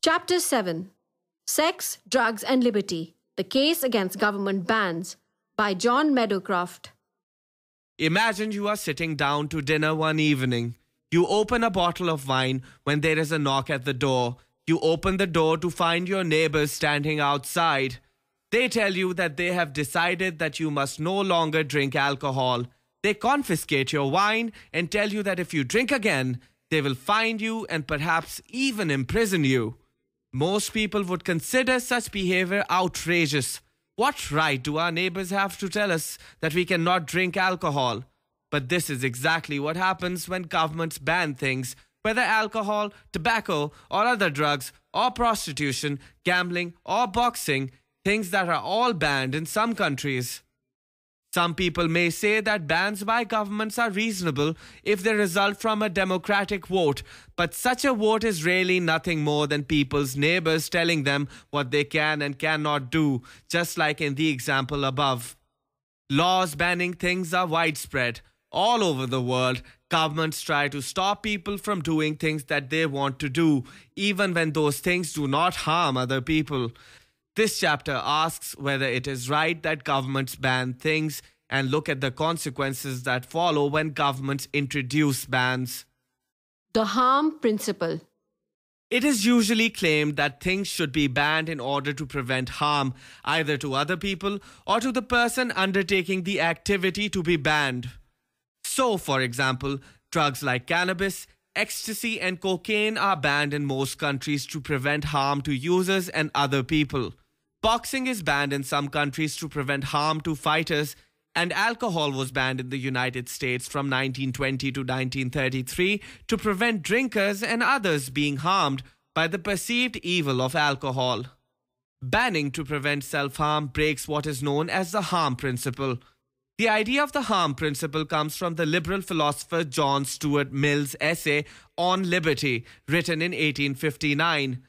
Chapter 7 Sex, Drugs and Liberty The Case Against Government Bans by John Meadowcroft. Imagine you are sitting down to dinner one evening. You open a bottle of wine when there is a knock at the door. You open the door to find your neighbors standing outside. They tell you that they have decided that you must no longer drink alcohol. They confiscate your wine and tell you that if you drink again, they will find you and perhaps even imprison you. Most people would consider such behavior outrageous. What right do our neighbors have to tell us that we cannot drink alcohol? But this is exactly what happens when governments ban things, whether alcohol, tobacco, or other drugs, or prostitution, gambling, or boxing, things that are all banned in some countries. Some people may say that bans by governments are reasonable if they result from a democratic vote, but such a vote is really nothing more than people's neighbors telling them what they can and cannot do, just like in the example above. Laws banning things are widespread. All over the world, governments try to stop people from doing things that they want to do, even when those things do not harm other people. This chapter asks whether it is right that governments ban things and look at the consequences that follow when governments introduce bans. The harm principle. It is usually claimed that things should be banned in order to prevent harm, either to other people or to the person undertaking the activity to be banned. So, for example, drugs like cannabis, ecstasy and cocaine are banned in most countries to prevent harm to users and other people. Boxing is banned in some countries to prevent harm to fighters, and alcohol was banned in the United States from 1920 to 1933 to prevent drinkers and others being harmed by the perceived evil of alcohol. Banning to prevent self-harm breaks what is known as the harm principle. The idea of the harm principle comes from the liberal philosopher John Stuart Mill's essay On Liberty, written in 1859.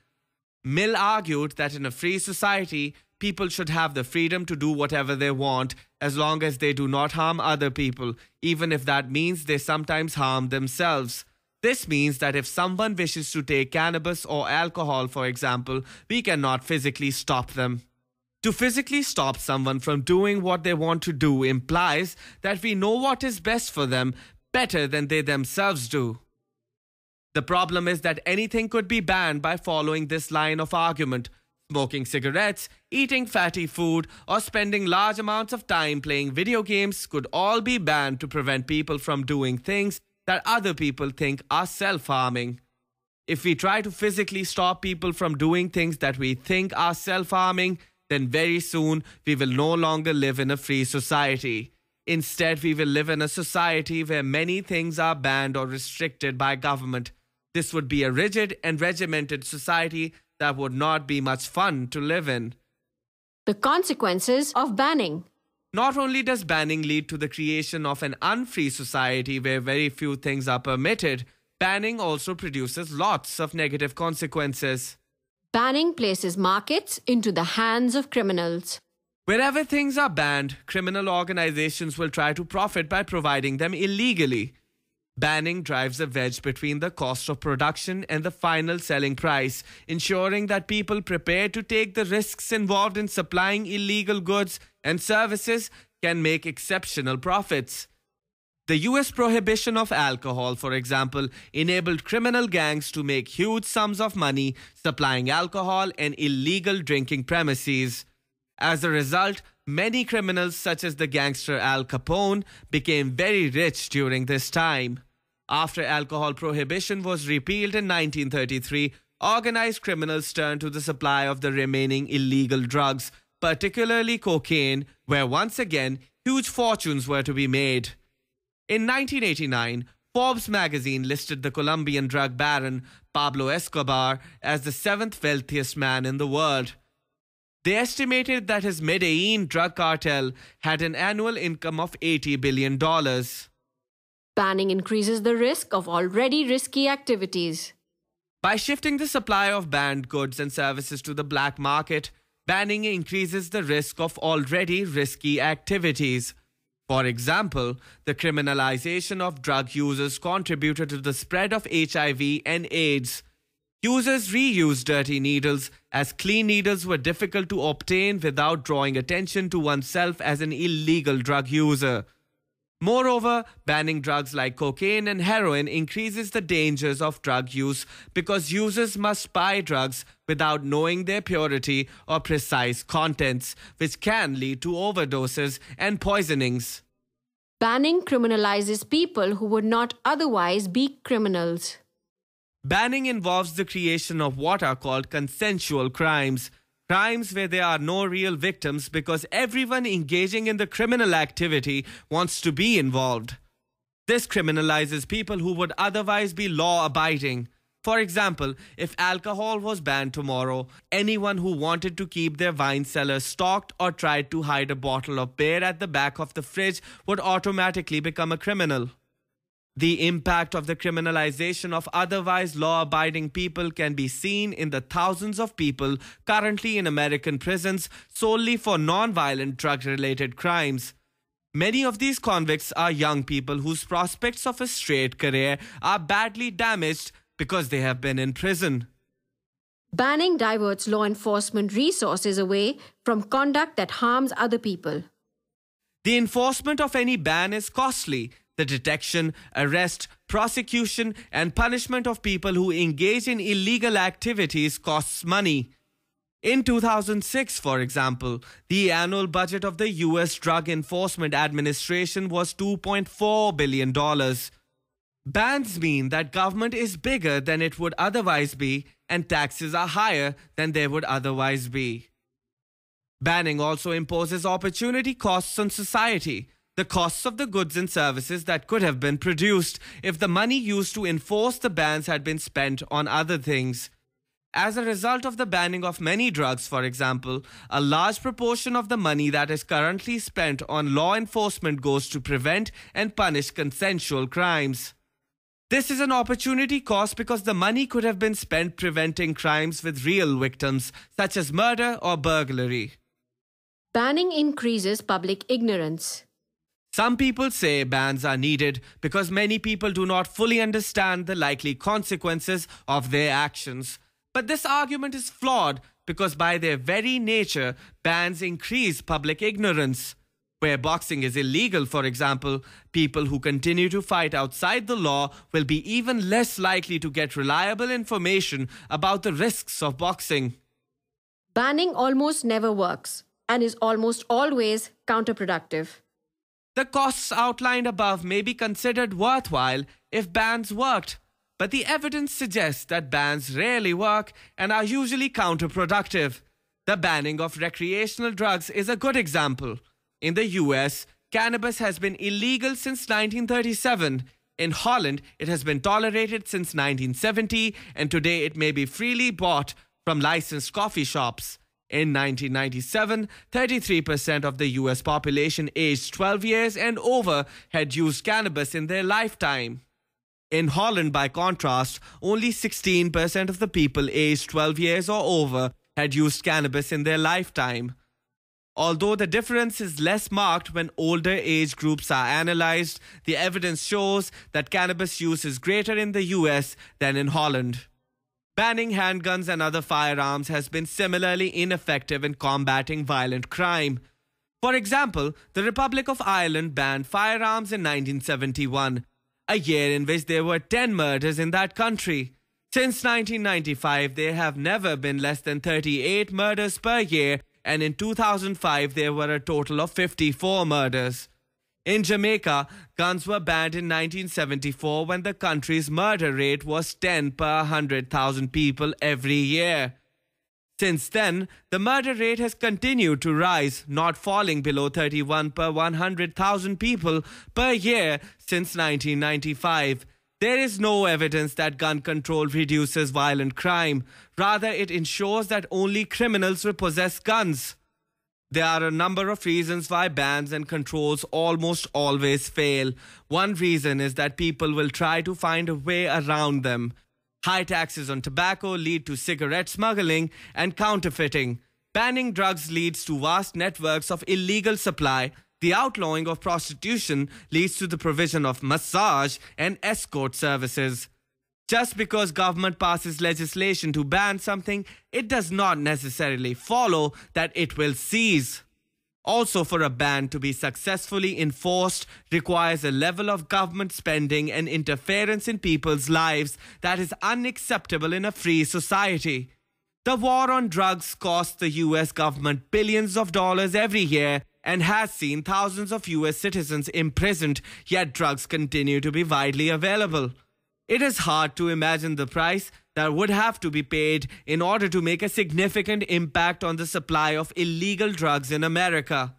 Mill argued that in a free society, people should have the freedom to do whatever they want as long as they do not harm other people, even if that means they sometimes harm themselves. This means that if someone wishes to take cannabis or alcohol, for example, we cannot physically stop them. To physically stop someone from doing what they want to do implies that we know what is best for them better than they themselves do. The problem is that anything could be banned by following this line of argument. Smoking cigarettes, eating fatty food, or spending large amounts of time playing video games could all be banned to prevent people from doing things that other people think are self-harming. If we try to physically stop people from doing things that we think are self-harming, then very soon we will no longer live in a free society. Instead, we will live in a society where many things are banned or restricted by government. This would be a rigid and regimented society that would not be much fun to live in. The consequences of banning. Not only does banning lead to the creation of an unfree society where very few things are permitted, banning also produces lots of negative consequences. Banning places markets into the hands of criminals. Wherever things are banned, criminal organizations will try to profit by providing them illegally. Banning drives a wedge between the cost of production and the final selling price, ensuring that people prepared to take the risks involved in supplying illegal goods and services can make exceptional profits. The US prohibition of alcohol, for example, enabled criminal gangs to make huge sums of money supplying alcohol and illegal drinking premises. As a result, many criminals such as the gangster Al Capone became very rich during this time. After alcohol prohibition was repealed in 1933, organized criminals turned to the supply of the remaining illegal drugs, particularly cocaine, where once again huge fortunes were to be made. In 1989, Forbes magazine listed the Colombian drug baron Pablo Escobar as the 7th wealthiest man in the world. They estimated that his Medellin drug cartel had an annual income of $80 billion. Banning increases the risk of already risky activities. By shifting the supply of banned goods and services to the black market, banning increases the risk of already risky activities. For example, the criminalization of drug users contributed to the spread of HIV and AIDS. Users reused dirty needles, as clean needles were difficult to obtain without drawing attention to oneself as an illegal drug user. Moreover, banning drugs like cocaine and heroin increases the dangers of drug use because users must buy drugs without knowing their purity or precise contents, which can lead to overdoses and poisonings. Banning criminalizes people who would not otherwise be criminals. Banning involves the creation of what are called consensual crimes. Crimes where there are no real victims because everyone engaging in the criminal activity wants to be involved. This criminalizes people who would otherwise be law-abiding. For example, if alcohol was banned tomorrow, anyone who wanted to keep their wine cellar stocked or tried to hide a bottle of beer at the back of the fridge would automatically become a criminal. The impact of the criminalization of otherwise law-abiding people can be seen in the thousands of people currently in American prisons solely for non-violent drug-related crimes. Many of these convicts are young people whose prospects of a straight career are badly damaged because they have been in prison. Banning diverts law enforcement resources away from conduct that harms other people. The enforcement of any ban is costly. The detection, arrest, prosecution, and punishment of people who engage in illegal activities costs money. In 2006, for example, the annual budget of the U.S. Drug Enforcement Administration was $2.4 billion. Bans mean that government is bigger than it would otherwise be, and taxes are higher than they would otherwise be. Banning also imposes opportunity costs on society. The costs of the goods and services that could have been produced if the money used to enforce the bans had been spent on other things. As a result of the banning of many drugs, for example, a large proportion of the money that is currently spent on law enforcement goes to prevent and punish consensual crimes. This is an opportunity cost because the money could have been spent preventing crimes with real victims, such as murder or burglary. Banning increases public ignorance. Some people say bans are needed because many people do not fully understand the likely consequences of their actions. But this argument is flawed because by their very nature, bans increase public ignorance. Where boxing is illegal, for example, people who continue to fight outside the law will be even less likely to get reliable information about the risks of boxing. Banning almost never works and is almost always counterproductive. The costs outlined above may be considered worthwhile if bans worked, but the evidence suggests that bans rarely work and are usually counterproductive. The banning of recreational drugs is a good example. In the US, cannabis has been illegal since 1937. In Holland, it has been tolerated since 1970, and today it may be freely bought from licensed coffee shops. In 1997, 33% of the US population aged 12 years and over had used cannabis in their lifetime. In Holland, by contrast, only 16% of the people aged 12 years or over had used cannabis in their lifetime. Although the difference is less marked when older age groups are analyzed, the evidence shows that cannabis use is greater in the US than in Holland. Banning handguns and other firearms has been similarly ineffective in combating violent crime. For example, the Republic of Ireland banned firearms in 1971, a year in which there were 10 murders in that country. Since 1995, there have never been less than 38 murders per year, and in 2005, there were a total of 54 murders. In Jamaica, guns were banned in 1974 when the country's murder rate was 10 per 100,000 people every year. Since then, the murder rate has continued to rise, not falling below 31 per 100,000 people per year since 1995. There is no evidence that gun control reduces violent crime. Rather, it ensures that only criminals possess guns. There are a number of reasons why bans and controls almost always fail. One reason is that people will try to find a way around them. High taxes on tobacco lead to cigarette smuggling and counterfeiting. Banning drugs leads to vast networks of illegal supply. The outlawing of prostitution leads to the provision of massage and escort services. Just because government passes legislation to ban something, it does not necessarily follow that it will cease. Also, for a ban to be successfully enforced requires a level of government spending and interference in people's lives that is unacceptable in a free society. The war on drugs costs the US government billions of dollars every year and has seen thousands of US citizens imprisoned, yet drugs continue to be widely available. It is hard to imagine the price that would have to be paid in order to make a significant impact on the supply of illegal drugs in America.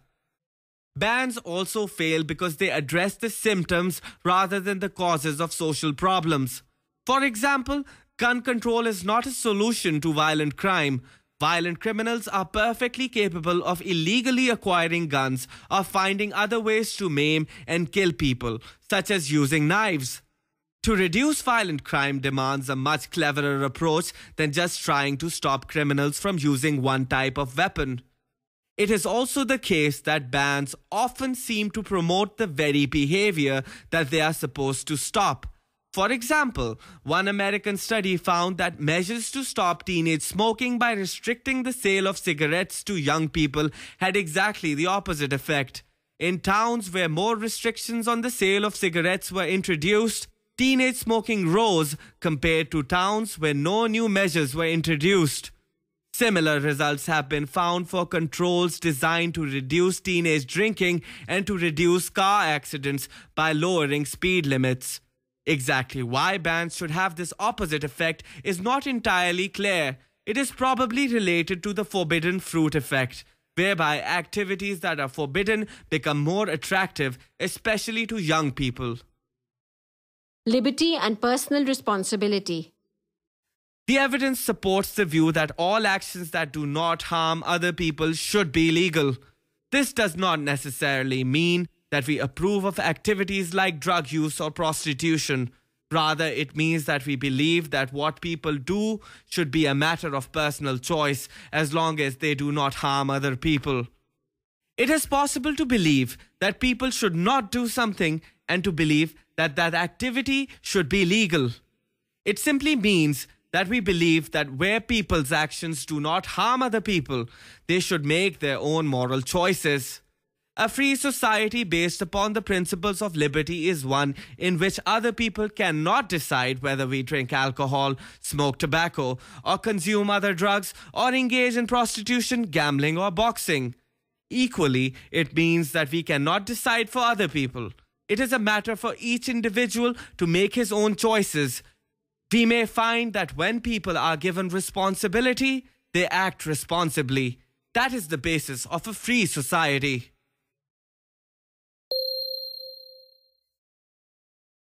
Bans also fail because they address the symptoms rather than the causes of social problems. For example, gun control is not a solution to violent crime. Violent criminals are perfectly capable of illegally acquiring guns or finding other ways to maim and kill people, such as using knives. To reduce violent crime demands a much cleverer approach than just trying to stop criminals from using one type of weapon. It is also the case that bans often seem to promote the very behavior that they are supposed to stop. For example, one American study found that measures to stop teenage smoking by restricting the sale of cigarettes to young people had exactly the opposite effect. In towns where more restrictions on the sale of cigarettes were introduced, teenage smoking rose compared to towns where no new measures were introduced. Similar results have been found for controls designed to reduce teenage drinking and to reduce car accidents by lowering speed limits. Exactly why bans should have this opposite effect is not entirely clear. It is probably related to the forbidden fruit effect, whereby activities that are forbidden become more attractive, especially to young people. Liberty and personal responsibility. The evidence supports the view that all actions that do not harm other people should be legal. This does not necessarily mean that we approve of activities like drug use or prostitution. Rather, it means that we believe that what people do should be a matter of personal choice as long as they do not harm other people. It is possible to believe that people should not do something and to believe that that activity should be legal. It simply means that we believe that where people's actions do not harm other people, they should make their own moral choices. A free society based upon the principles of liberty is one in which other people cannot decide whether we drink alcohol, smoke tobacco, or consume other drugs, or engage in prostitution, gambling, or boxing. Equally, it means that we cannot decide for other people. It is a matter for each individual to make his own choices. We may find that when people are given responsibility, they act responsibly. That is the basis of a free society.